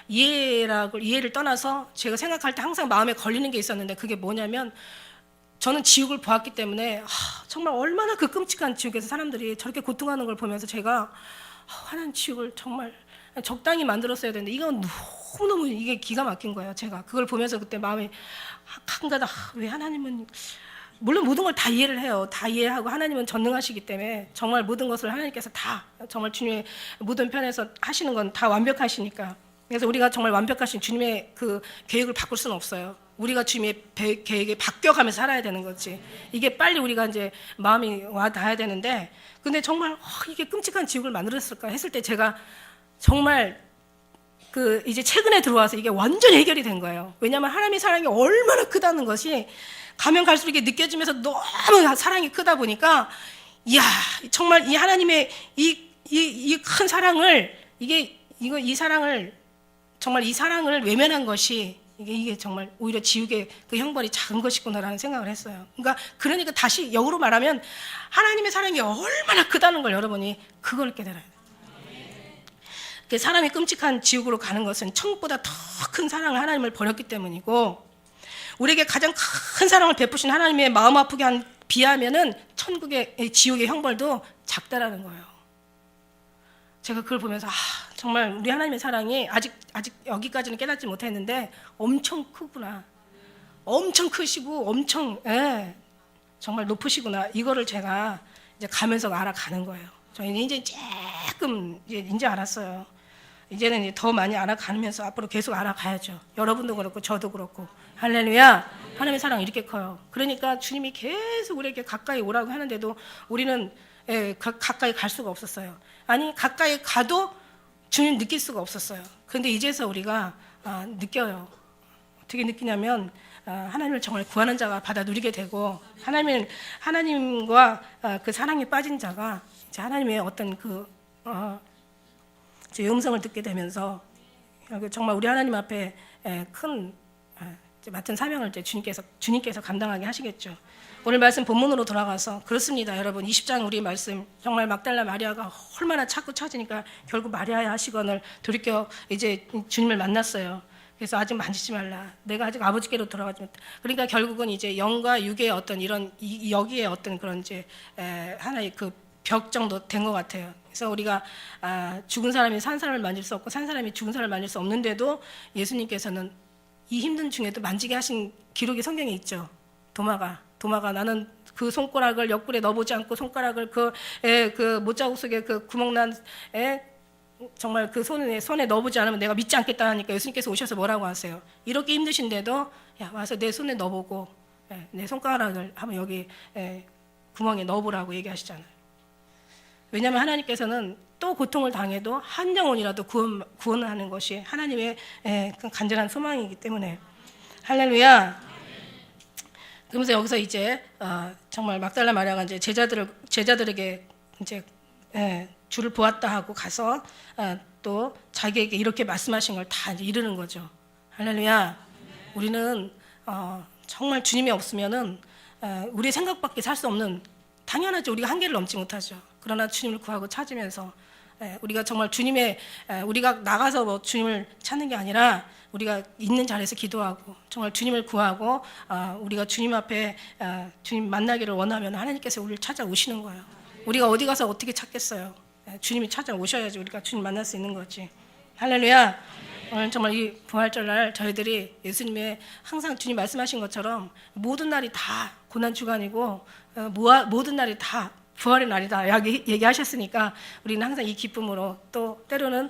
이해를 떠나서 제가 생각할 때 항상 마음에 걸리는 게 있었는데, 그게 뭐냐면 저는 지옥을 보았기 때문에 정말 얼마나 그 끔찍한 지옥에서 사람들이 저렇게 고통하는 걸 보면서 제가 하나님 지옥을 정말 적당히 만들었어야 되는데 이건 너무너무 이게 기가 막힌 거예요. 제가 그걸 보면서 그때 마음이 가끔가다 왜 하나님은, 물론 모든 걸 다 이해를 해요. 다 이해하고 하나님은 전능하시기 때문에 정말 모든 것을 하나님께서 다 정말 주님의 모든 편에서 하시는 건 다 완벽하시니까. 그래서 우리가 정말 완벽하신 주님의 그 계획을 바꿀 수는 없어요. 우리가 주님의 계획에 바뀌어가면서 살아야 되는 거지. 이게 빨리 우리가 이제 마음이 와 닿아야 되는데, 근데 정말 이게 끔찍한 지옥을 만들었을까 했을 때 제가 정말 이제 최근에 들어와서 이게 완전히 해결이 된 거예요. 왜냐하면 하나님의 사랑이 얼마나 크다는 것이 가면 갈수록 이게 느껴지면서 너무 사랑이 크다 보니까, 이야 정말 이 하나님의 이 큰 사랑을 이게 이 사랑을 정말 이 사랑을 외면한 것이 이게 정말 오히려 지옥의 그 형벌이 작은 것이구나라는 생각을 했어요. 그러니까 다시 역으로 말하면 하나님의 사랑이 얼마나 크다는 걸 여러분이 그걸 깨달아야 돼요. 사람이 끔찍한 지옥으로 가는 것은 천국보다 더 큰 사랑을 하나님을 버렸기 때문이고, 우리에게 가장 큰 사랑을 베푸신 하나님의 마음 아프게 한 비하면은 천국의 지옥의 형벌도 작다라는 거예요. 제가 그걸 보면서 정말 우리 하나님의 사랑이 아직 여기까지는 깨닫지 못했는데 엄청 크구나, 엄청 크시고 엄청 정말 높으시구나, 이거를 제가 이제 가면서 알아가는 거예요. 저희는 이제 조금 이제 알았어요. 이제는 이제 더 많이 알아가면서 앞으로 계속 알아가야죠. 여러분도 그렇고 저도 그렇고. 할렐루야. 하나님의 사랑이 이렇게 커요. 그러니까 주님이 계속 우리에게 가까이 오라고 하는데도 우리는 가까이 갈 수가 없었어요. 아니, 가까이 가도 주님 느낄 수가 없었어요. 그런데 이제서 우리가 느껴요. 어떻게 느끼냐면 하나님을 정말 구하는 자가 받아 누리게 되고, 하나님과 그 사랑에 빠진 자가 이제 하나님의 어떤 제 음성을 듣게 되면서 정말 우리 하나님 앞에 큰 맡은 사명을 이제 주님께서 감당하게 하시겠죠. 오늘 말씀 본문으로 돌아가서 그렇습니다, 여러분. 20장 우리 말씀, 정말 막달라 마리아가 얼마나 찾고 찾으니까 결국 마리아야 하시거늘 돌이켜 이제 주님을 만났어요. 그래서 아직 만지지 말라, 내가 아직 아버지께로 돌아가지 못해. 그러니까 결국은 이제 영과 육의 어떤 이런 여기에 어떤 그런 이제 하나의 그 벽 정도 된 것 같아요. 그래서 우리가 죽은 사람이 산 사람을 만질 수 없고 산 사람이 죽은 사람을 만질 수 없는데도 예수님께서는 이 힘든 중에도 만지게 하신 기록이 성경에 있죠. 도마가 나는 그 손가락을 옆구리에 넣어보지 않고 손가락을 그 못자국 속에 그 구멍난 정말 그 손에 넣어보지 않으면 내가 믿지 않겠다 하니까 예수님께서 오셔서 뭐라고 하세요? 이렇게 힘드신데도 야, 와서 내 손에 넣어보고 내 손가락을 한번 여기 구멍에 넣어보라고 얘기하시잖아요. 왜냐하면 하나님께서는 또 고통을 당해도 한 영혼이라도 구원하는 것이 하나님의 간절한 소망이기 때문에. 할렐루야. 그러면서 여기서 이제 정말 막달라 마리아가 이제 제자들에게 이제 주를 보았다 하고 가서 또 자기에게 이렇게 말씀하신 걸 다 이루는 거죠. 할렐루야. 우리는 정말 주님이 없으면은 우리 생각밖에 살 수 없는, 당연하죠. 우리가 한계를 넘지 못하죠. 그러나 주님을 구하고 찾으면서 우리가 정말 우리가 나가서 뭐 주님을 찾는 게 아니라 우리가 있는 자리에서 기도하고 정말 주님을 구하고 우리가 주님 앞에 주님 만나기를 원하면 하나님께서 우리를 찾아오시는 거예요. 우리가 어디 가서 어떻게 찾겠어요? 주님이 찾아오셔야지 우리가 주님 만날 수 있는 거지. 할렐루야. 오늘 정말 이 부활절날 저희들이 예수님의 항상 주님 말씀하신 것처럼 모든 날이 다 고난주간이고 모든 날이 다 부활의 날이다 얘기하셨으니까 우리는 항상 이 기쁨으로, 또 때로는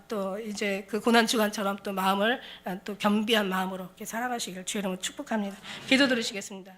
또 이제 그 고난주간처럼 또 마음을 또 겸비한 마음으로 이렇게 살아가시길 주의 이름으로 축복합니다. 기도 드리시겠습니다.